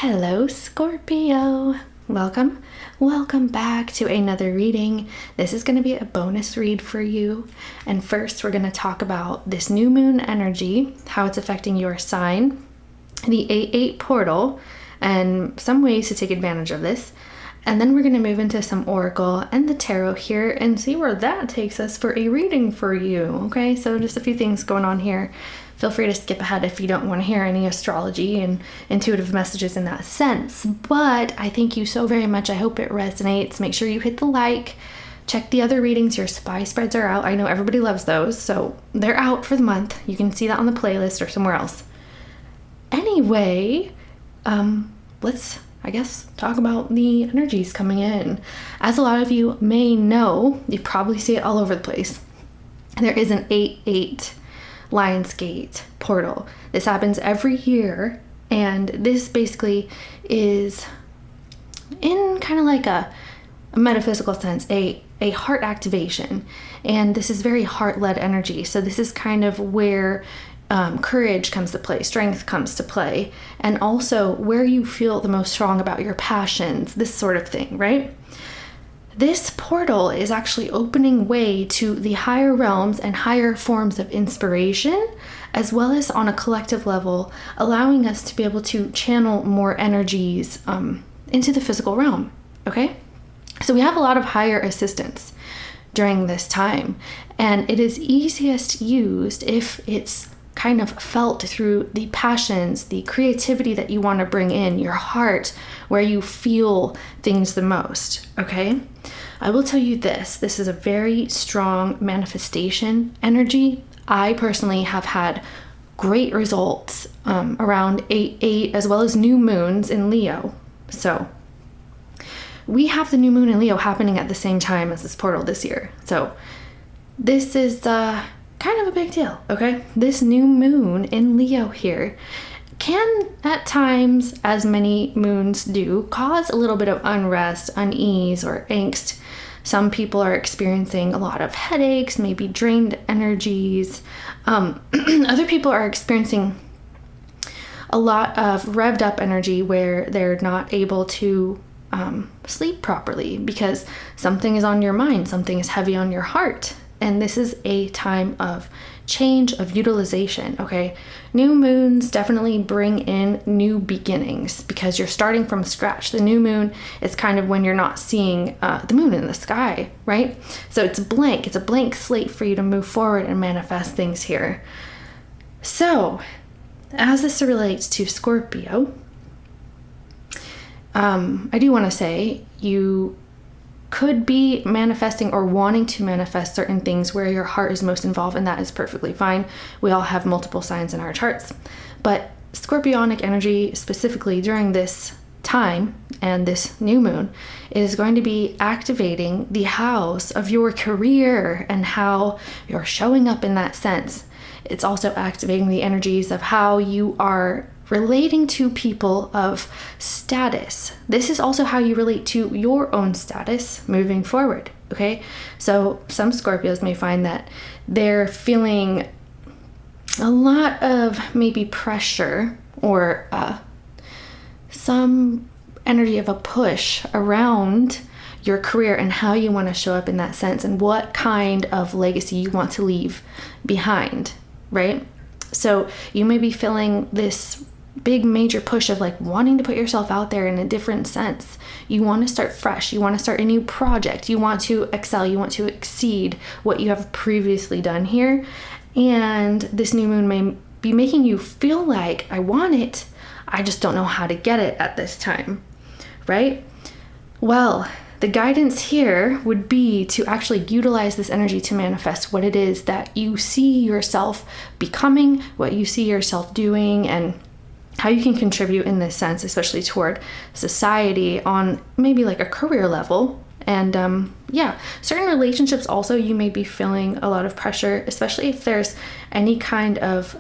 Hello, Scorpio. Welcome back to another reading. This is going to be a bonus read for you. And first, we're going to talk about this new moon energy, how it's affecting your sign, the 8-8 portal, and some ways to take advantage of this. And then we're going to move into some oracle and the tarot here and see where that takes us for a reading for you. Okay, so just a few things going on here. Feel free to skip ahead if you don't want to hear any astrology and intuitive messages in that sense. But I thank you so very much. I hope it resonates. Make sure you hit the like. Check the other readings. Your spy spreads are out. I know everybody loves those, so they're out for the month. You can see that on the playlist or somewhere else. Anyway, let's, I guess, talk about the energies coming in. As a lot of you may know, you probably see it all over the place. There is an 8-8 Lionsgate portal. This happens every year, and this basically is, in kind of like a metaphysical sense, a heart activation. And this is very heart-led energy. So this is kind of where courage comes to play, strength comes to play, and also where you feel the most strong about your passions, this sort of thing, right? This portal is actually opening way to the higher realms and higher forms of inspiration, as well as on a collective level, allowing us to be able to channel more energies into the physical realm, okay? So we have a lot of higher assistance during this time, and it is easiest used if it's kind of felt through the passions, the creativity that you want to bring in, your heart, where you feel things the most, okay? I will tell you this is a very strong manifestation energy. I personally have had great results around 8-8 as well as new moons in Leo. So we have the new moon in Leo happening at the same time as this portal this year. So this is kind of a big deal, okay? This new moon in Leo here can, at times, as many moons do, cause a little bit of unrest, unease, or angst. Some people are experiencing a lot of headaches, maybe drained energies. Other people are experiencing a lot of revved up energy where they're not able to sleep properly because something is on your mind, something is heavy on your heart. And this is a time of change, of utilization, okay? New moons definitely bring in new beginnings because you're starting from scratch. The new moon is kind of when you're not seeing the moon in the sky, right? So it's blank. It's a blank slate for you to move forward and manifest things here. So as this relates to Scorpio, I do want to say you could be manifesting or wanting to manifest certain things where your heart is most involved, and that is perfectly fine. We all have multiple signs in our charts. But Scorpionic energy, specifically during this time and this new moon, is going to be activating the house of your career and how you're showing up in that sense. It's also activating the energies of how you are relating to people of status. This is also how you relate to your own status moving forward, okay? So some Scorpios may find that they're feeling a lot of maybe pressure or some energy of a push around your career and how you want to show up in that sense and what kind of legacy you want to leave behind, right? So you may be feeling this big major push of like wanting to put yourself out there in a different sense. You want to start fresh. You want to start a new project. You want to excel. You want to exceed what you have previously done here. And this new moon may be making you feel like, I want it, I just don't know how to get it at this time, right? Well, the guidance here would be to actually utilize this energy to manifest what it is that you see yourself becoming, what you see yourself doing, and how you can contribute in this sense, especially toward society on maybe like a career level. And certain relationships also, you may be feeling a lot of pressure, especially if there's any kind of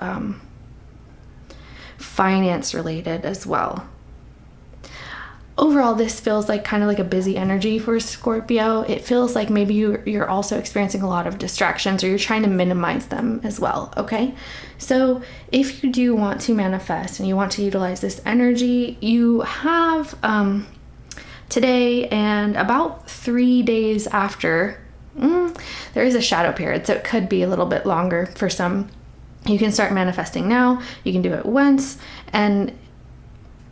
finance related as well. overall, this feels like kind of like a busy energy for Scorpio. It feels like maybe you're also experiencing a lot of distractions, or you're trying to minimize them as well, okay? So if you do want to manifest and you want to utilize this energy, you have today and about 3 days after, there is a shadow period, so it could be a little bit longer for some. You can start manifesting now. You can do it once, and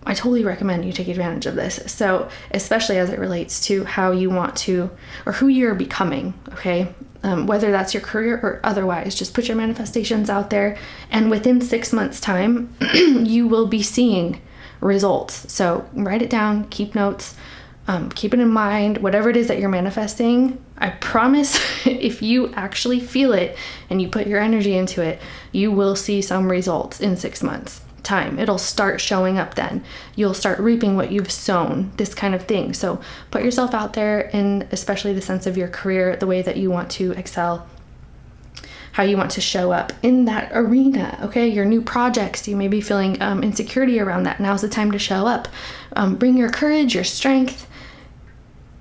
I totally recommend you take advantage of this. So especially as it relates to how you want to, or who you're becoming, okay? Whether that's your career or otherwise, just put your manifestations out there, and within 6 months time, you will be seeing results. So write it down, keep notes, keep it in mind, whatever it is that you're manifesting. I promise if you actually feel it and you put your energy into it, you will see some results in 6 months time. It'll start showing up then. You'll start reaping what you've sown, this kind of thing. So put yourself out there, in especially the sense of your career, the way that you want to excel, how you want to show up in that arena, okay? Your new projects, you may be feeling insecurity around that. Now's the time to show up. Bring your courage, your strength.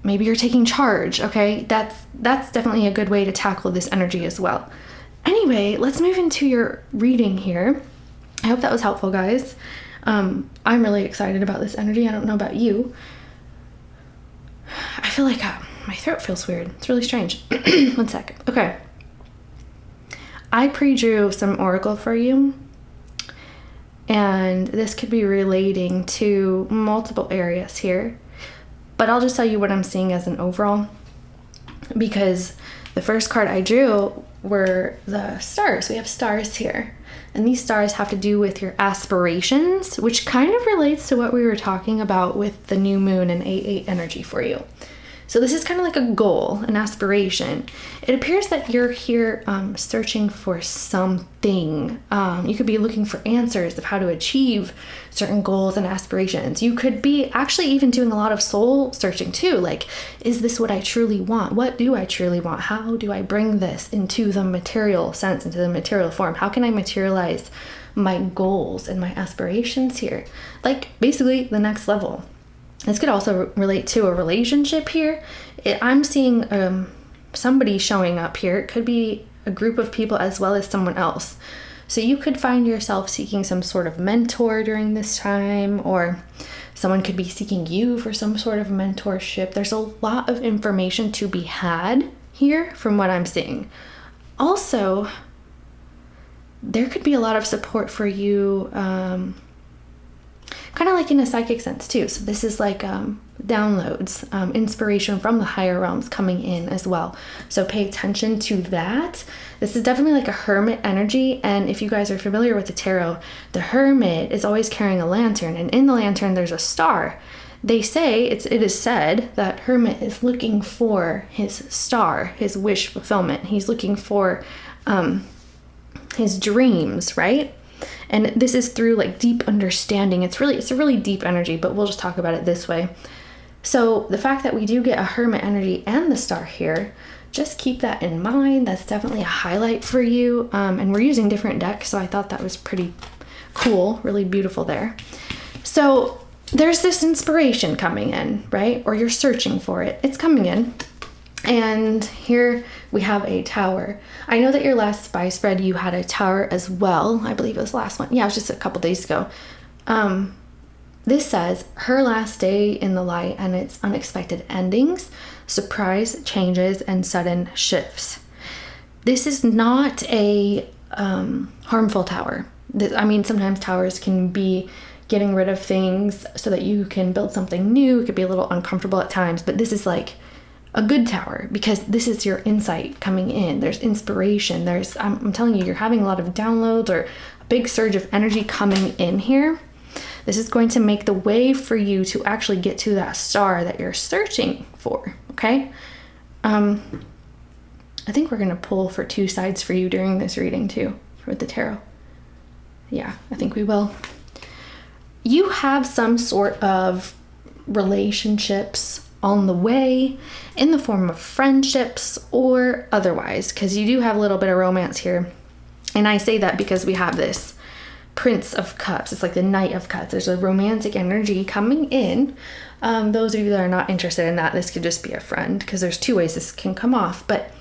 Maybe you're taking charge, okay? That's definitely a good way to tackle this energy as well. Anyway, let's move into your reading here. I hope that was helpful, guys. I'm really excited about this energy. I don't know about you. I feel like my throat feels weird. It's really strange. 1 sec. Okay. I pre-drew some oracle for you, and this could be relating to multiple areas here, but I'll just tell you what I'm seeing as an overall, because the first card I drew were the stars. We have stars here, and these stars have to do with your aspirations, which kind of relates to what we were talking about with the new moon and 8/8 energy for you. So this is kind of like a goal, an aspiration. It appears that you're here searching for something. You could be looking for answers of how to achieve certain goals and aspirations. You could be actually even doing a lot of soul searching too. Like, is this what I truly want? What do I truly want? How do I bring this into the material sense, into the material form? How can I materialize my goals and my aspirations here? Like, basically the next level. This could also relate to a relationship here. I'm seeing somebody showing up here. It could be a group of people as well as someone else. So you could find yourself seeking some sort of mentor during this time, or someone could be seeking you for some sort of mentorship. There's a lot of information to be had here from what I'm seeing. Also, there could be a lot of support for you, kind of like in a psychic sense too. So this is like downloads, inspiration from the higher realms coming in as well. So pay attention to that. This is definitely like a hermit energy. And if you guys are familiar with the tarot, the hermit is always carrying a lantern, and in the lantern there's a star. They say, it is said that hermit is looking for his star, his wish fulfillment. He's looking for his dreams, right? And this is through like deep understanding. It's a really deep energy, but we'll just talk about it this way. So the fact that we do get a hermit energy and the star here, just keep that in mind. That's definitely a highlight for you. And we're using different decks, so I thought that was pretty cool, really beautiful there. So there's this inspiration coming in, right? Or you're searching for it. It's coming in. And here we have a tower. I know that your last spy spread, you had a tower as well. I believe it was the last one. Yeah, it was just a couple days ago. This says, her last day in the light and its unexpected endings, surprise changes, and sudden shifts. This is not a harmful tower. I mean, sometimes towers can be getting rid of things so that you can build something new. It could be a little uncomfortable at times, but this is like a good tower, because this is your insight coming in. There's inspiration. I'm telling you, you're having a lot of downloads or a big surge of energy coming in here. This is going to make the way for you to actually get to that star that you're searching for, okay? I think we're going to pull for two sides for you during this reading too, with the tarot. Yeah, I think we will. You have some sort of relationships on the way, in the form of friendships or otherwise, because you do have a little bit of romance here. And I say that because we have this Prince of Cups. It's like the Knight of Cups. There's a romantic energy coming in. Those of you that are not interested in that, this could just be a friend, because there's two ways this can come off. But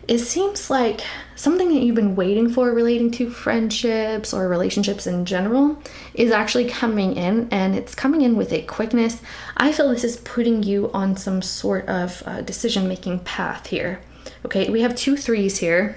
it seems like something that you've been waiting for relating to friendships or relationships in general is actually coming in, and it's coming in with a quickness. I feel this is putting you on some sort of decision-making path here. Okay, we have 2 3s here.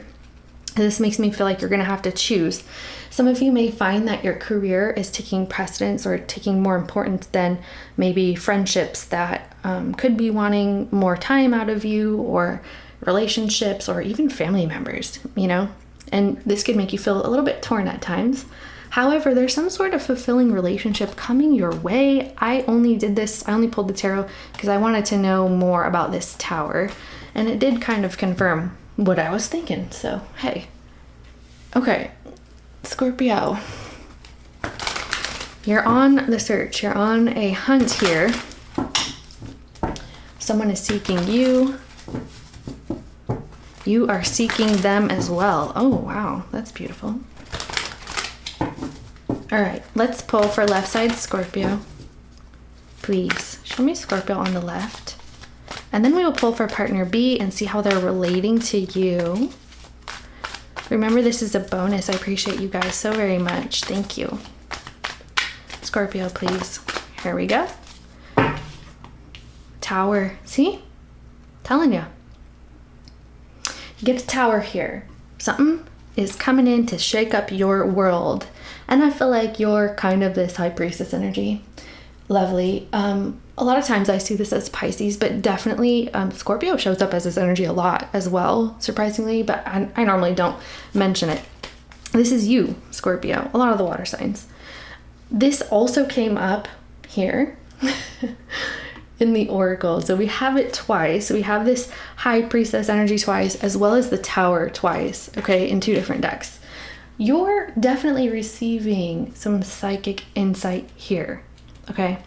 This makes me feel like you're going to have to choose. Some of you may find that your career is taking precedence or taking more importance than maybe friendships that could be wanting more time out of you, or relationships, or even family members, you know? And this could make you feel a little bit torn at times. However, there's some sort of fulfilling relationship coming your way. I only pulled the tarot because I wanted to know more about this Tower, and it did kind of confirm what I was thinking. So, hey. Okay, Scorpio. You're on the search. You're on a hunt here. Someone is seeking you. You are seeking them as well. Oh, wow. That's beautiful. All right. Let's pull for left side Scorpio. Please show me Scorpio on the left. And then we will pull for partner B and see how they're relating to you. Remember, this is a bonus. I appreciate you guys so very much. Thank you. Scorpio, please. Here we go. Tower. See? Telling you. You get a Tower here. Something is coming in to shake up your world. And I feel like you're kind of this High Priestess energy. Lovely. A lot of times I see this as Pisces, but definitely Scorpio shows up as this energy a lot as well, surprisingly, but I normally don't mention it. This is you, Scorpio, a lot of the water signs. This also came up here in the Oracle. So we have it twice. We have this High Priestess energy twice, as well as the Tower twice, okay, in 2 different decks. You're definitely receiving some psychic insight here, okay?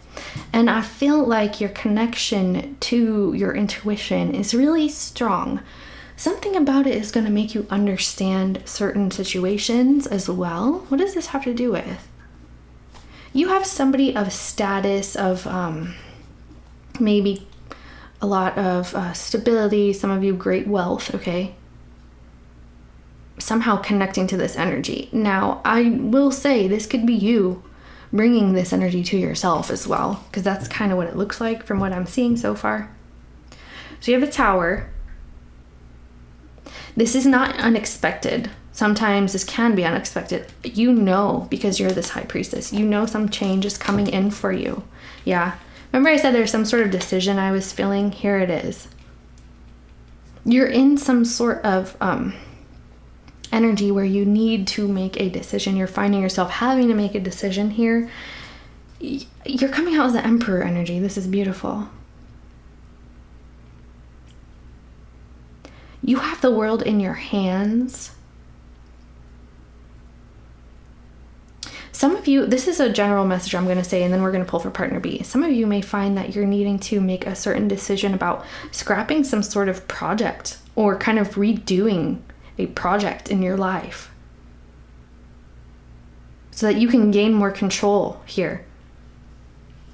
And I feel like your connection to your intuition is really strong. Something about it is going to make you understand certain situations as well. What does this have to do with? You have somebody of status, of maybe a lot of stability, some of you great wealth, okay? Somehow connecting to this energy. Now, I will say this could be you bringing this energy to yourself as well, because that's kind of what it looks like from what I'm seeing so far. So you have a Tower. This is not unexpected. Sometimes this can be unexpected. You know, because you're this High Priestess, you know some change is coming in for you. Yeah. Remember I said there's some sort of decision I was feeling? Here it is. You're in some sort of energy where you need to make a decision. You're finding yourself having to make a decision here. You're coming out as the Emperor energy. This is beautiful. You have the world in your hands. Some of you, this is a general message I'm going to say, and then we're going to pull for partner B. Some of you may find that you're needing to make a certain decision about scrapping some sort of project, or kind of redoing a project in your life, so that you can gain more control here.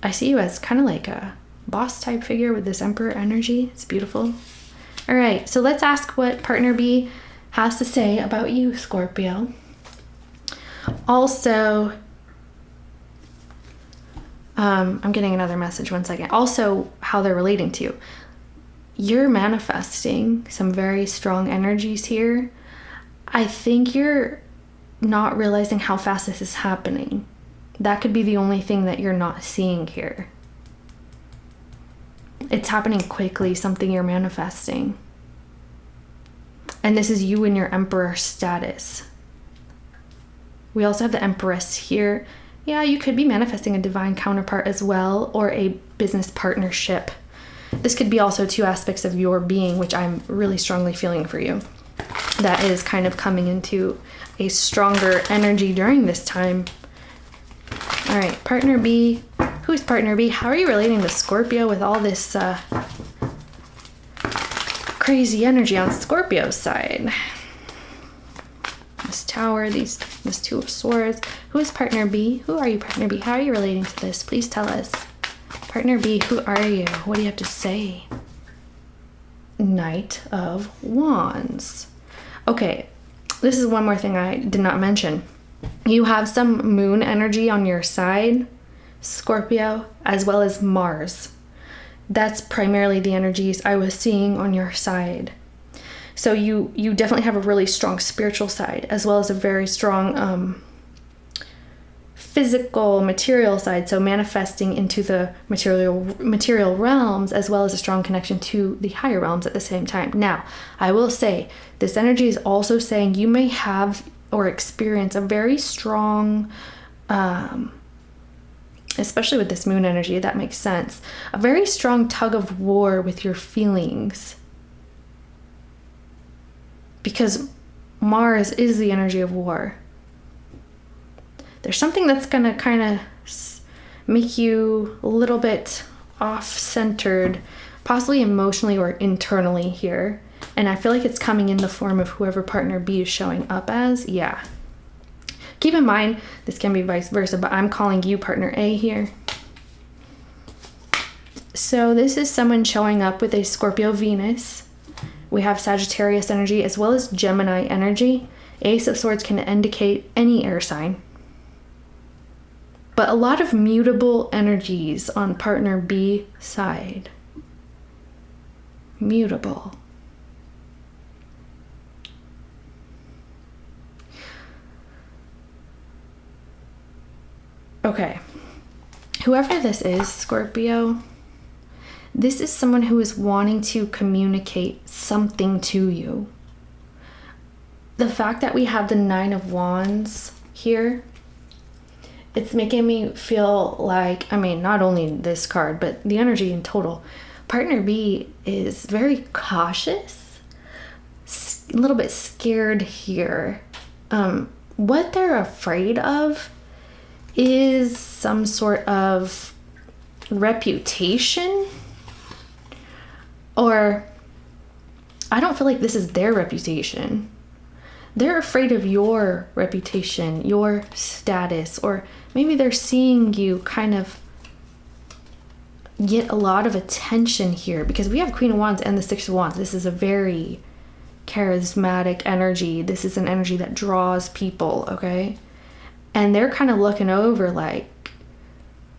I see you as kind of like a boss type figure with this Emperor energy. It's beautiful. All right, so let's ask what partner B has to say about you, Scorpio. Also, I'm getting another message, 1 second. Also, how they're relating to you. You're manifesting some very strong energies here. I think you're not realizing how fast this is happening. That could be the only thing that you're not seeing here. It's happening quickly, something you're manifesting. And this is you in your Emperor status. We also have the Empress here. Yeah, you could be manifesting a divine counterpart as well, or a business partnership. This could be also 2 aspects of your being, which I'm really strongly feeling for you. That is kind of coming into a stronger energy during this time. All right, partner B. Who's partner B? How are you relating to Scorpio with all this crazy energy on Scorpio's side? This Tower, this Two of Swords. Who is partner B? Who are you, partner B? How are you relating to this? Please tell us. Partner B, who are you? What do you have to say? Knight of Wands. Okay, this is one more thing I did not mention. You have some moon energy on your side, Scorpio, as well as Mars. That's primarily the energies I was seeing on your side. So you definitely have a really strong spiritual side, as well as a very strong physical, material side. So manifesting into the material realms, as well as a strong connection to the higher realms at the same time. Now, I will say, this energy is also saying you may have or experience a very strong, especially with this moon energy, that makes sense, a very strong tug of war with your feelings. Because Mars is the energy of war. There's something that's gonna kind of make you a little bit off-centered, possibly emotionally or internally here. And I feel like it's coming in the form of whoever partner B is showing up as. Yeah. Keep in mind, this can be vice versa, but I'm calling you partner A here. So this is someone showing up with a Scorpio Venus. We have Sagittarius energy as well as Gemini energy. Ace of Swords can indicate any air sign. But a lot of mutable energies on partner B side. Mutable. Okay. Whoever this is, Scorpio, this is someone who is wanting to communicate something to you. The fact that we have the Nine of Wands here, it's making me feel like, I mean, not only this card, but the energy in total. Partner B is very cautious, a little bit scared here. What they're afraid of is some sort of reputation, or I don't feel like this is their reputation. They're afraid of your reputation, your status, or maybe they're seeing you kind of get a lot of attention here, because we have Queen of Wands and the Six of Wands. This is a very charismatic energy. This is an energy that draws people, okay? And they're kind of looking over, like,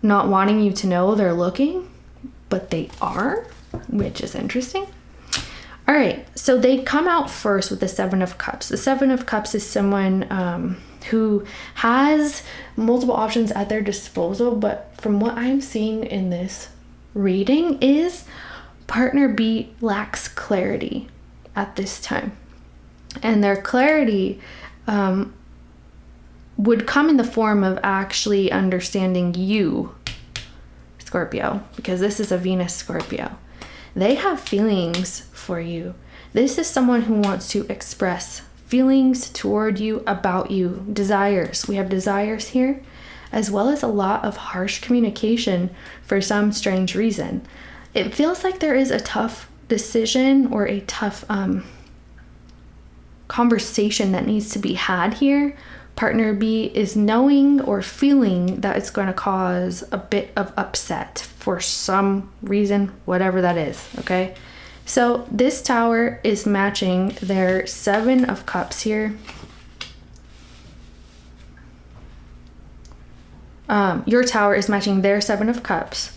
not wanting you to know they're looking, but they are, which is interesting. All right, so they come out first with the Seven of Cups. The Seven of Cups is someone who has multiple options at their disposal, but from what I'm seeing in this reading is partner B lacks clarity at this time. And their clarity would come in the form of actually understanding you, Scorpio, because this is a Venus Scorpio. They have feelings for you. This is someone who wants to express feelings toward you, about you, desires. We have desires here, as well as a lot of harsh communication for some strange reason. It feels like there is a tough decision or a tough conversation that needs to be had here. Partner B is knowing or feeling that it's going to cause a bit of upset for some reason, whatever that is, okay? So this tower is matching their Seven of Cups here. Your tower is matching their Seven of Cups.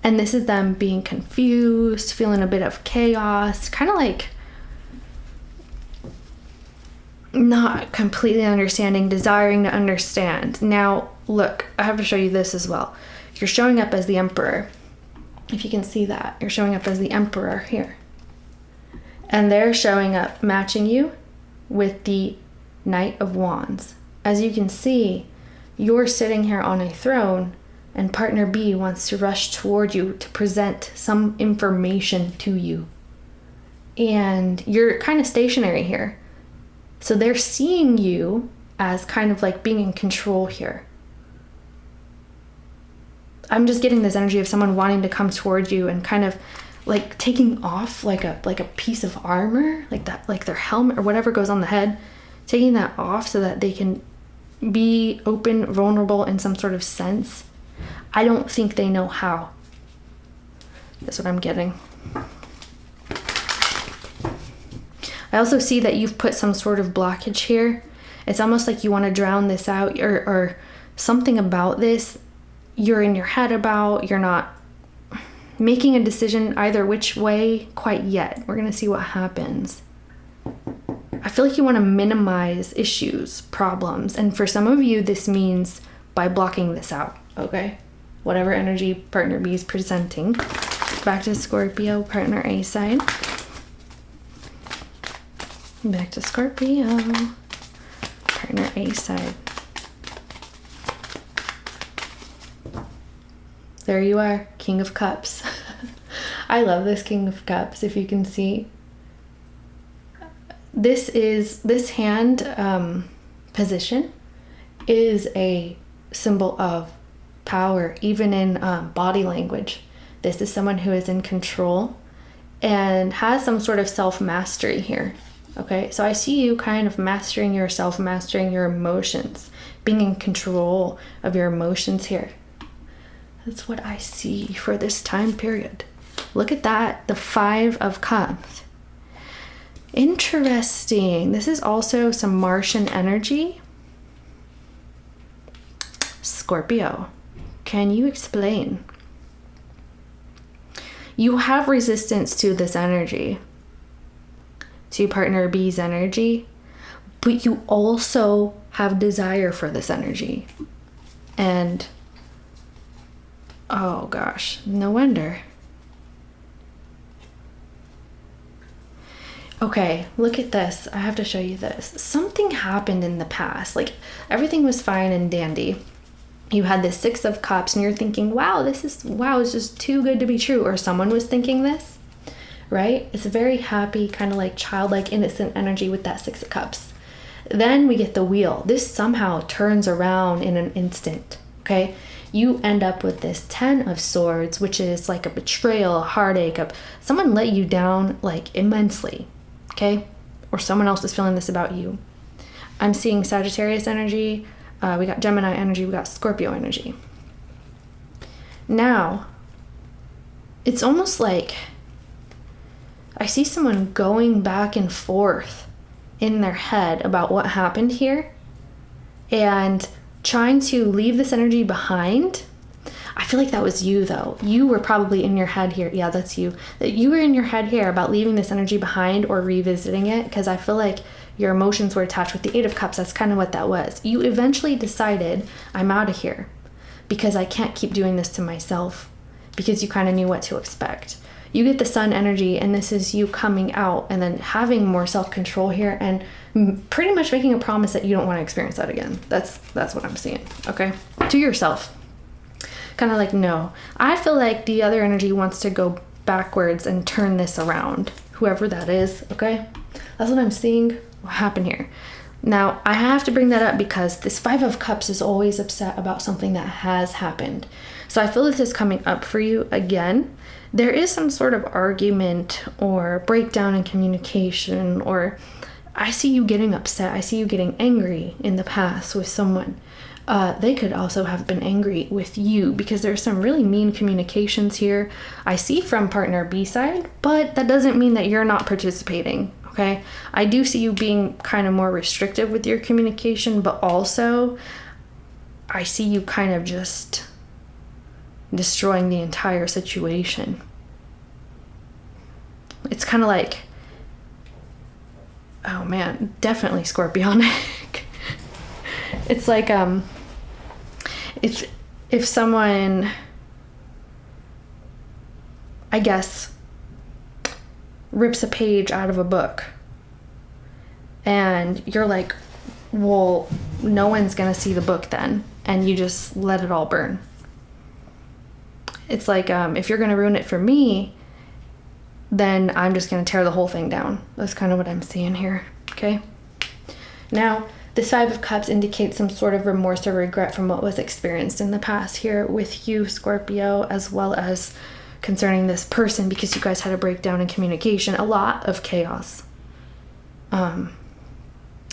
And this is them being confused, feeling a bit of chaos, kind of like not completely understanding, desiring to understand. Now, look, I have to show you this as well. You're showing up as the Emperor. If you can see that, you're showing up as the Emperor here. And they're showing up, matching you with the Knight of Wands. As you can see, you're sitting here on a throne, and partner B wants to rush toward you to present some information to you. And you're kind of stationary here. So they're seeing you as kind of like being in control here. I'm just getting this energy of someone wanting to come towards you and kind of like taking off like a piece of armor, like that, like their helmet or whatever goes on the head, taking that off so that they can be open, vulnerable in some sort of sense. I don't think they know how. That's what I'm getting. I also see that you've put some sort of blockage here. It's almost like you want to drown this out, or something about this you're in your head about. You're not making a decision either which way quite yet. We're going to see what happens. I feel like you want to minimize issues, problems. And for some of you, this means by blocking this out, okay? Whatever energy partner B is presenting. Back to Scorpio, partner A side. Back to Scorpio, partner A side. There you are, King of Cups. I love this King of Cups, if you can see. This hand position is a symbol of power, even in body language. This is someone who is in control and has some sort of self-mastery here. Okay, so I see you kind of mastering yourself, mastering your emotions, being in control of your emotions here. That's what I see for this time period. Look at that, the 5 of Cups. Interesting. This is also some Martian energy. Scorpio, can you explain? You have resistance to this energy, to partner B's energy, but you also have desire for this energy. And oh gosh, no wonder. Okay, look at this. I have to show you this. Something happened in the past. Like, everything was fine and dandy. You had this 6 of Cups and you're thinking, wow, it's just too good to be true. Or someone was thinking this, right? It's a very happy, kind of like childlike, innocent energy with that 6 of Cups. Then we get the Wheel. This somehow turns around in an instant, okay? You end up with this 10 of Swords, which is like a betrayal, a heartache, someone let you down like immensely, okay? Or someone else is feeling this about you. I'm seeing Sagittarius energy. We got Gemini energy. We got Scorpio energy. Now, it's almost like I see someone going back and forth in their head about what happened here and trying to leave this energy behind. I feel like that was you, though. You were probably in your head here. Yeah, that's you. That you were in your head here about leaving this energy behind or revisiting it, because I feel like your emotions were attached with the 8 of Cups. That's kind of what that was. You eventually decided, I'm out of here because I can't keep doing this to myself, because you kind of knew what to expect. You get the Sun energy, and this is you coming out and then having more self-control here and pretty much making a promise that you don't want to experience that again. That's what I'm seeing, okay? To yourself. Kind of like, no. I feel like the other energy wants to go backwards and turn this around, whoever that is, okay? That's what I'm seeing happen here. Now, I have to bring that up because this 5 of Cups is always upset about something that has happened. So I feel this is coming up for you again. There is some sort of argument or breakdown in communication, or I see you getting upset. I see you getting angry in the past with someone. They could also have been angry with you because there's some really mean communications here. I see from partner B side, but that doesn't mean that you're not participating, okay? I do see you being kind of more restrictive with your communication, but also I see you kind of just destroying the entire situation. It's kind of like, oh man, definitely Scorpionic. It's like if someone, I guess, rips a page out of a book and you're like, well, no one's gonna see the book then, and you just let it all burn. It's like, if you're gonna ruin it for me, then I'm just gonna tear the whole thing down. That's kind of what I'm seeing here, okay? Now, this 5 of Cups indicates some sort of remorse or regret from what was experienced in the past here with you, Scorpio, as well as concerning this person, because you guys had a breakdown in communication, a lot of chaos.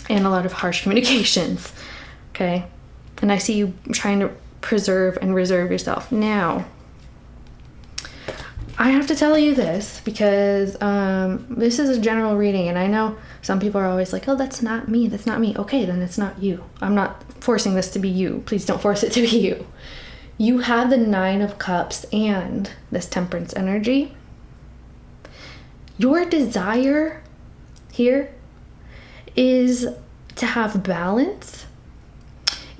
and a lot of harsh communications. Okay. And I see you trying to preserve and reserve yourself. Now, I have to tell you this because this is a general reading, and I know some people are always like, oh, that's not me. That's not me. Okay, then it's not you. I'm not forcing this to be you. Please don't force it to be you. You have the 9 of Cups and this Temperance energy. Your desire here is to have balance,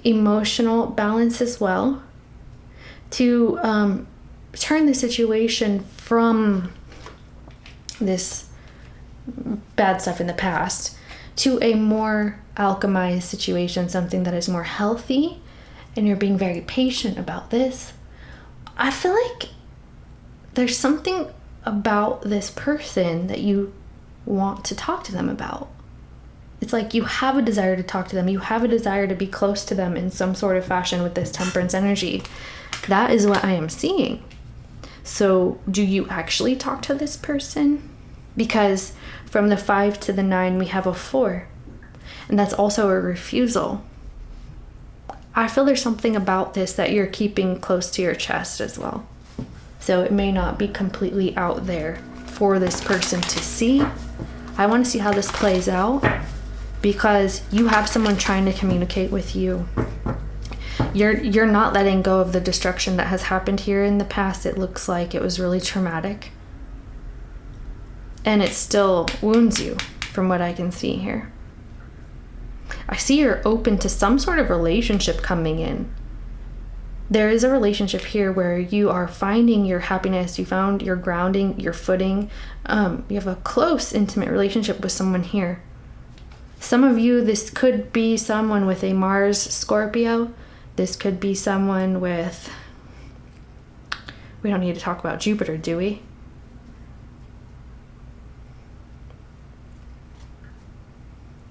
emotional balance as well, to turn the situation from this bad stuff in the past to a more alchemized situation, something that is more healthy, and you're being very patient about this. I feel like there's something about this person that you want to talk to them about. It's like you have a desire to talk to them. You have a desire to be close to them in some sort of fashion with this Temperance energy. That is what I am seeing. So do you actually talk to this person? Because from the 5 to the 9, we have a 4. And that's also a refusal. I feel there's something about this that you're keeping close to your chest as well. So it may not be completely out there for this person to see. I want to see how this plays out because you have someone trying to communicate with you. You're not letting go of the destruction that has happened here in the past. It looks like it was really traumatic. And it still wounds you from what I can see here. I see you're open to some sort of relationship coming in. There is a relationship here where you are finding your happiness, you found your grounding, your footing. You have a close, intimate relationship with someone here. Some of you, this could be someone with a Mars Scorpio. This could be someone with, we don't need to talk about Jupiter, do we?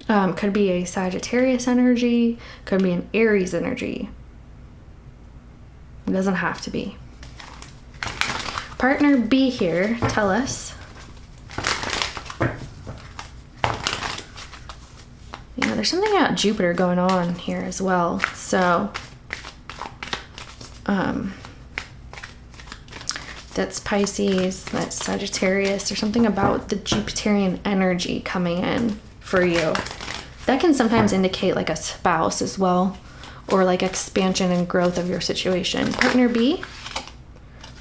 Could be a Sagittarius energy, could be an Aries energy. It doesn't have to be. Partner B here, tell us. Yeah, there's something about Jupiter going on here as well. So, that's Pisces, that's Sagittarius. There's something about the Jupiterian energy coming in for you. That can sometimes indicate like a spouse as well, or like expansion and growth of your situation. Partner B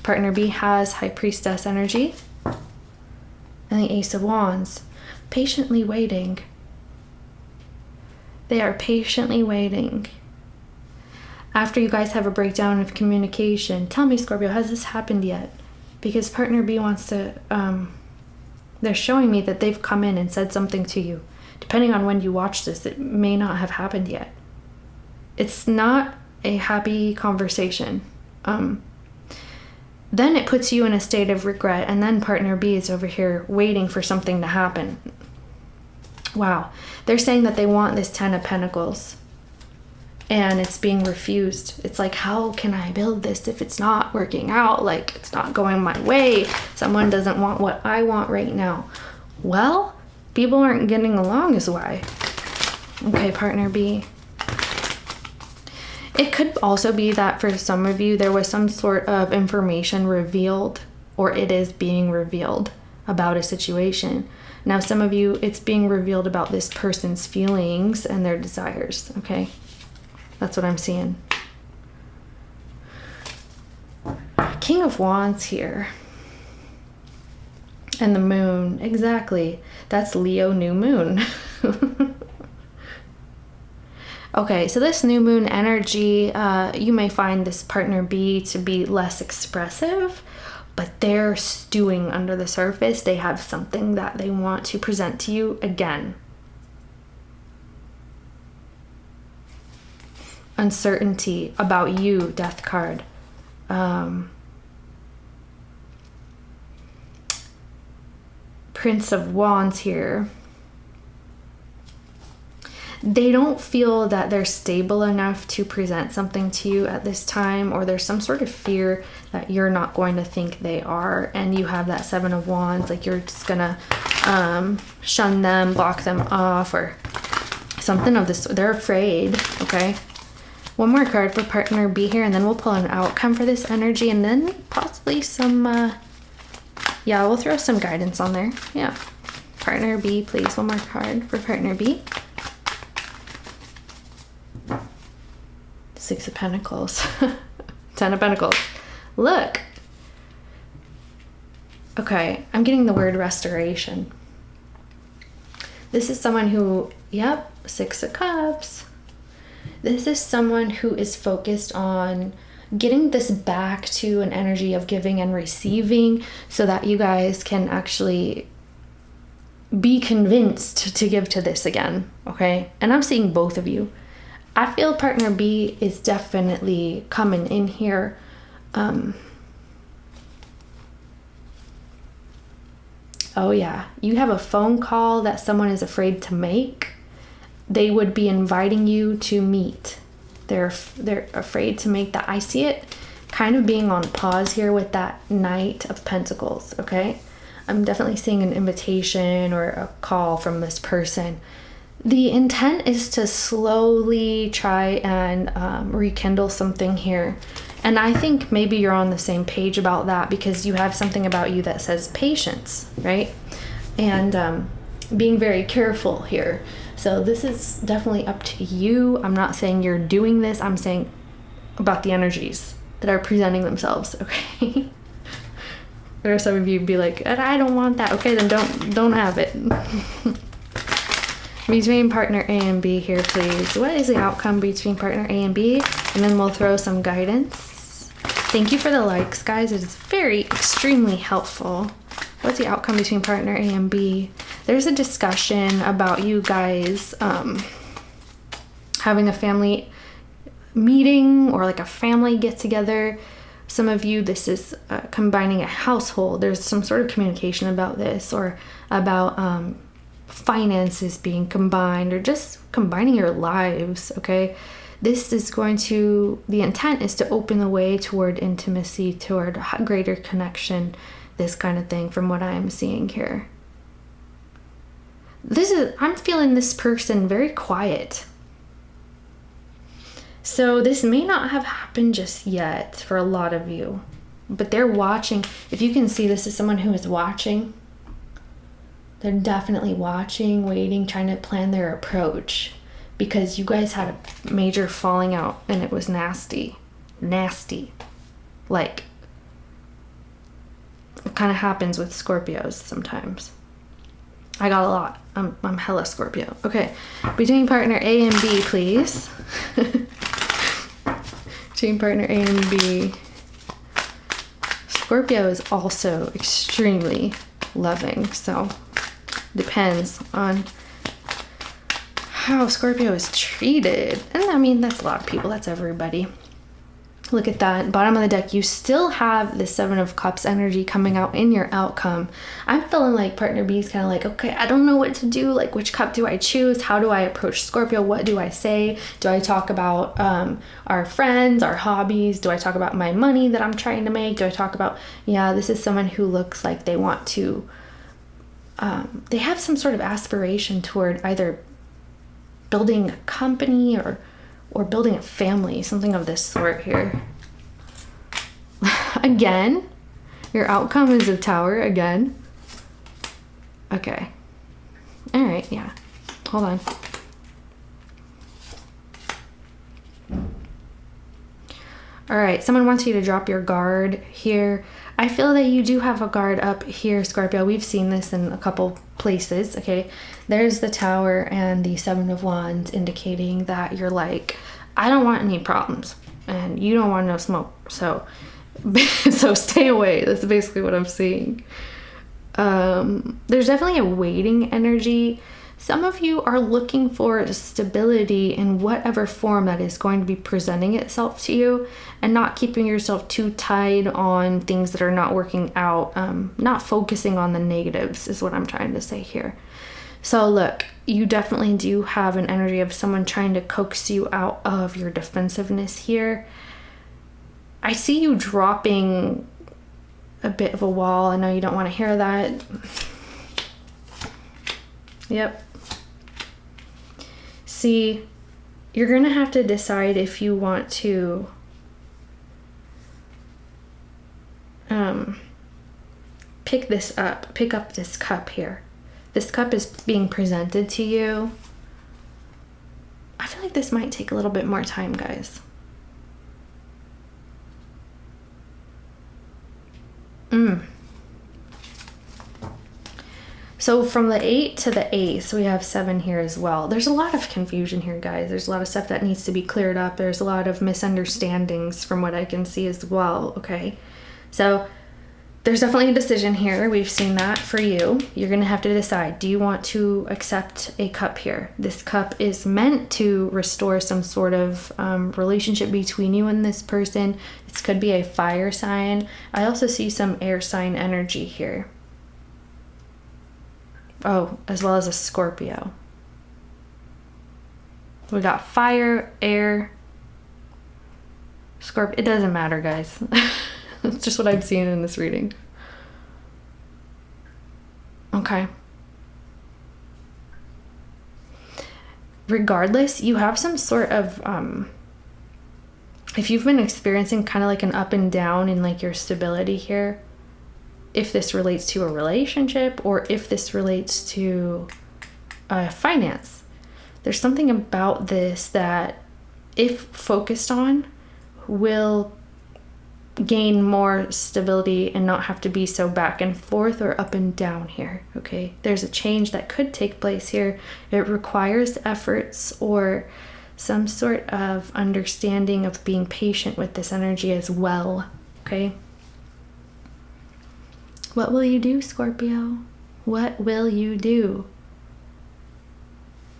has High Priestess energy and the Ace of Wands. Patiently waiting. They are patiently waiting. After you guys have a breakdown of communication, tell me, Scorpio, has this happened yet? Because Partner B wants to, they're showing me that they've come in and said something to you. Depending on when you watch this, it may not have happened yet. It's not a happy conversation. Then it puts you in a state of regret, and then Partner B is over here waiting for something to happen. Wow. They're saying that they want this 10 of Pentacles, and it's being refused. It's like, how can I build this if it's not working out? Like, it's not going my way. Someone doesn't want what I want right now. Well, people aren't getting along is why. Okay, Partner B. It could also be that for some of you, there was some sort of information revealed, or it is being revealed about a situation. Now, some of you, it's being revealed about this person's feelings and their desires, okay? That's what I'm seeing. King of Wands here. And the moon, exactly. That's Leo new moon. Okay, so this new moon energy, you may find this Partner B to be less expressive, but they're stewing under the surface. They have something that they want to present to you again. Uncertainty about you, Death card. Prince of Wands here. They don't feel that they're stable enough to present something to you at this time, or there's some sort of fear that you're not going to think they are, and you have that 7 of Wands, like you're just gonna shun them, block them off, or something of this. They're afraid. Okay. One more card for partner B here, and then we'll pull an outcome for this energy, and then possibly some, yeah, we'll throw some guidance on there. Yeah. Partner B, please. One more card for partner B. 6 of Pentacles. 10 of Pentacles. Look. Okay, I'm getting the word restoration. This is someone who, yep, 6 of Cups. This is someone who is focused on getting this back to an energy of giving and receiving so that you guys can actually be convinced to give to this again, okay? And I'm seeing both of you. I feel partner B is definitely coming in here. Oh yeah, you have a phone call that someone is afraid to make. They would be inviting you to meet. They're afraid to make that. I see it kind of being on pause here with that Knight of Pentacles, okay? I'm definitely seeing an invitation or a call from this person. The intent is to slowly try and rekindle something here. And I think maybe you're on the same page about that because you have something about you that says patience, right? And being very careful here. So this is definitely up to you. I'm not saying you're doing this. I'm saying about the energies that are presenting themselves, okay? There are some of you be like, I don't want that. Okay, then don't have it. Between partner A and B here, please. What is the outcome between partner A and B? And then we'll throw some guidance. Thank you for the likes, guys. It is very extremely helpful. What's the outcome between partner A and B? There's a discussion about you guys having a family meeting or like a family get together. Some of you, this is combining a household. There's some sort of communication about this, or about finances being combined, or just combining your lives, okay? This is going to, the intent is to open the way toward intimacy, toward greater connection, this kind of thing from what I'm seeing here. I'm feeling this person very quiet. So this may not have happened just yet for a lot of you, but they're watching. If you can see, this is someone who is watching. They're definitely watching, waiting, trying to plan their approach, because you guys had a major falling out and it was nasty. Like, it kind of happens with Scorpios sometimes. I got a lot. I'm hella Scorpio. Okay, between partner A and B, please. Between partner A and B. Scorpio is also extremely loving, so depends on how Scorpio is treated. And I mean, that's a lot of people. That's everybody. Look at that. Bottom of the deck, you still have the 7 of Cups energy coming out in your outcome. I'm feeling like partner B is kind of like, okay, I don't know what to do. Like, which cup do I choose? How do I approach Scorpio? What do I say? Do I talk about our friends, our hobbies? Do I talk about my money that I'm trying to make? Do I talk about, yeah, this is someone who looks like they want to, they have some sort of aspiration toward either building a company or building a family, something of this sort here. Again, your outcome is a Tower again. Okay. All right, yeah. Hold on. All right, someone wants you to drop your guard here. I feel that you do have a guard up here, Scorpio. We've seen this in a couple places, okay? There's the Tower and the 7 of Wands indicating that you're like, I don't want any problems and you don't want no smoke. So stay away. That's basically what I'm seeing. There's definitely a waiting energy. Some of you are looking for stability in whatever form that is going to be presenting itself to you, and not keeping yourself too tied on things that are not working out. Not focusing on the negatives is what I'm trying to say here. So look, you definitely do have an energy of someone trying to coax you out of your defensiveness here. I see you dropping a bit of a wall. I know you don't want to hear that. Yep. See, you're going to have to decide if you want to pick up this cup here. This cup is being presented to you. I feel like this might take a little bit more time, guys. So from the 8 to the Ace, we have 7 here as well. There's a lot of confusion here, guys. There's a lot of stuff that needs to be cleared up. There's a lot of misunderstandings from what I can see as well, okay? So there's definitely a decision here. We've seen that for you. You're going to have to decide, do you want to accept a cup here? This cup is meant to restore some sort of relationship between you and this person. This could be a fire sign. I also see some air sign energy here. Oh, as well as a Scorpio. We got fire, air, Scorpio. It doesn't matter, guys. That's just what I'm seeing in this reading. Okay. Regardless, you have some sort of, if you've been experiencing kind of like an up and down in like your stability here, if this relates to a relationship or if this relates to finance, there's something about this that, if focused on, will gain more stability and not have to be so back and forth or up and down here, okay? There's a change that could take place here. It requires efforts or some sort of understanding of being patient with this energy as well, okay? What will you do, Scorpio? What will you do?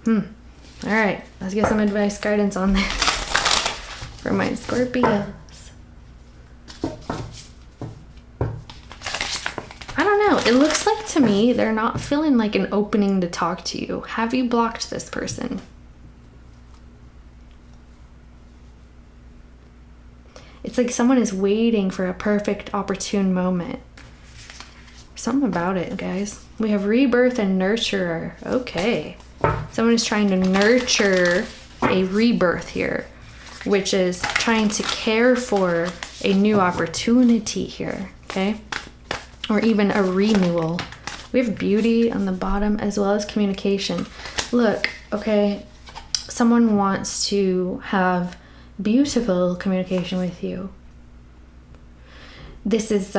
All right, let's get some advice, guidance on this for my Scorpios. I don't know. It looks like to me they're not feeling like an opening to talk to you. Have you blocked this person? It's like someone is waiting for a perfect, opportune moment. Something about it, guys. We have rebirth and nurturer. Okay. Someone is trying to nurture a rebirth here, which is trying to care for a new opportunity here, okay? Or even a renewal. We have beauty on the bottom as well as communication. Look, okay, someone wants to have beautiful communication with you. This is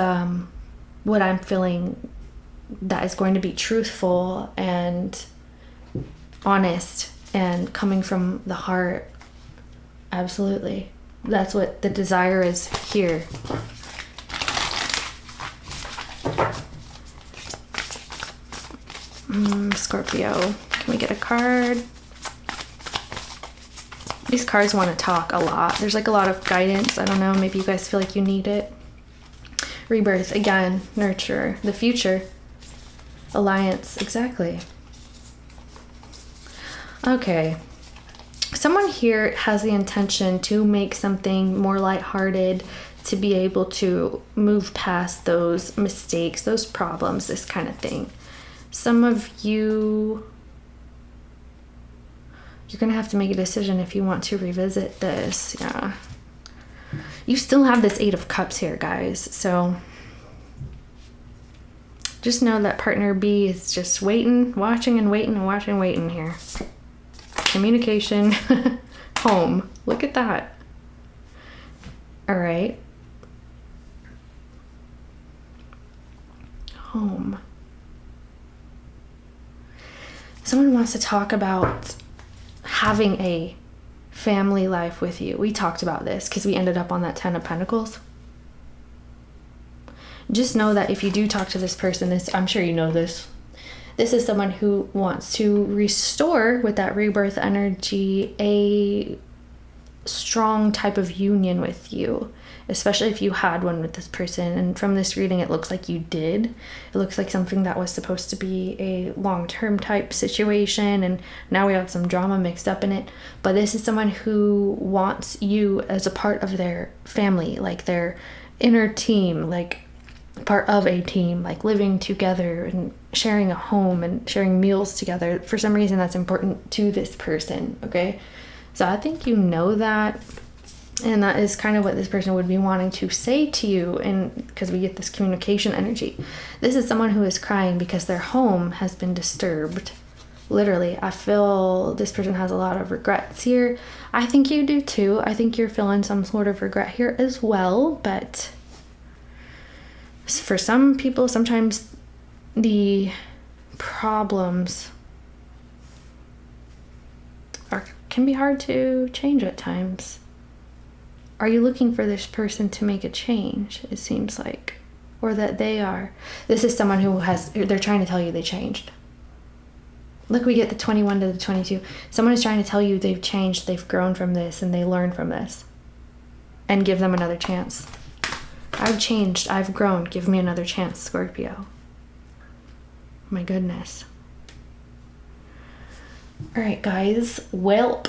what I'm feeling that is going to be truthful and honest and coming from the heart. Absolutely. That's what the desire is here. Scorpio, can we get a card? These cards want to talk a lot. There's like a lot of guidance. I don't know, maybe you guys feel like you need it. Rebirth, again, nurture, the future, alliance, exactly. Okay, someone here has the intention to make something more lighthearted, to be able to move past those mistakes, those problems, this kind of thing. Some of you, you're gonna have to make a decision if you want to revisit this. Yeah. You still have this 8 of Cups here, guys. So just know that partner B is just waiting, watching and waiting and watching and waiting here. Communication, home. Look at that. All right. Home. Someone wants to talk about having a family life with you. We talked about this because we ended up on that 10 of Pentacles. Just know that if you do talk to this person, this, I'm sure you know this, this is someone who wants to restore with that rebirth energy a strong type of union with you, especially if you had one with this person. And from this reading, it looks like you did. It looks like something that was supposed to be a long-term type situation, and now we have some drama mixed up in it. But this is someone who wants you as a part of their family, like their inner team, like part of a team, like living together and sharing a home and sharing meals together. For some reason, that's important to this person, okay? So I think you know that, and that is kind of what this person would be wanting to say to you, and because we get this communication energy. This is someone who is crying because their home has been disturbed. Literally, I feel this person has a lot of regrets here. I think you do too. I think you're feeling some sort of regret here as well, but for some people, sometimes the problems can be hard to change at times. Are you looking for this person to make a change? It seems like, or that they are. This is someone who they're trying to tell you they changed. Look, we get the 21 to the 22. Someone is trying to tell you they've changed, they've grown from this, and they learned from this. And give them another chance. I've changed, I've grown, give me another chance, Scorpio. My goodness. All right, guys. Well,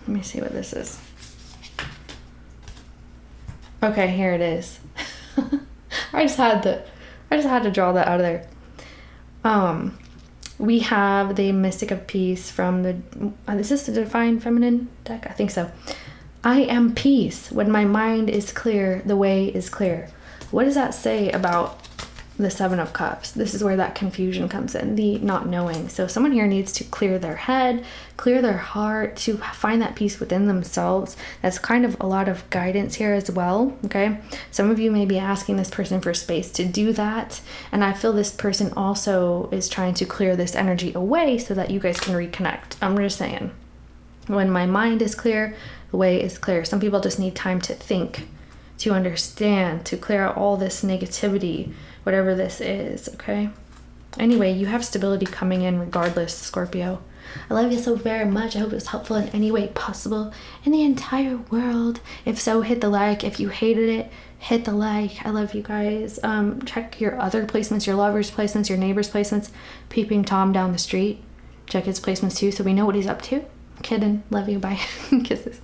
let me see what this is. Okay, here it is. I just had to draw that out of there. We have the Mystic of Peace from the, is this the Divine Feminine deck? I think so. I am peace. When my mind is clear, the way is clear. What does that say about the Seven of Cups? This is where that confusion comes in, the not knowing. So someone here needs to clear their head, clear their heart, to find that peace within themselves. That's kind of a lot of guidance here as well, okay? Some of you may be asking this person for space to do that, and I feel this person also is trying to clear this energy away so that you guys can reconnect. I'm just saying, when my mind is clear, the way is clear. Some people just need time to think, to understand, to clear out all this negativity, whatever this is, okay? Anyway, you have stability coming in regardless, Scorpio. I love you so very much. I hope it was helpful in any way possible in the entire world. If so, hit the like. If you hated it, hit the like. I love you guys. Check your other placements, your lover's placements, your neighbor's placements. Peeping Tom down the street. Check his placements too so we know what he's up to. Kidding. Love you. Bye. Kisses.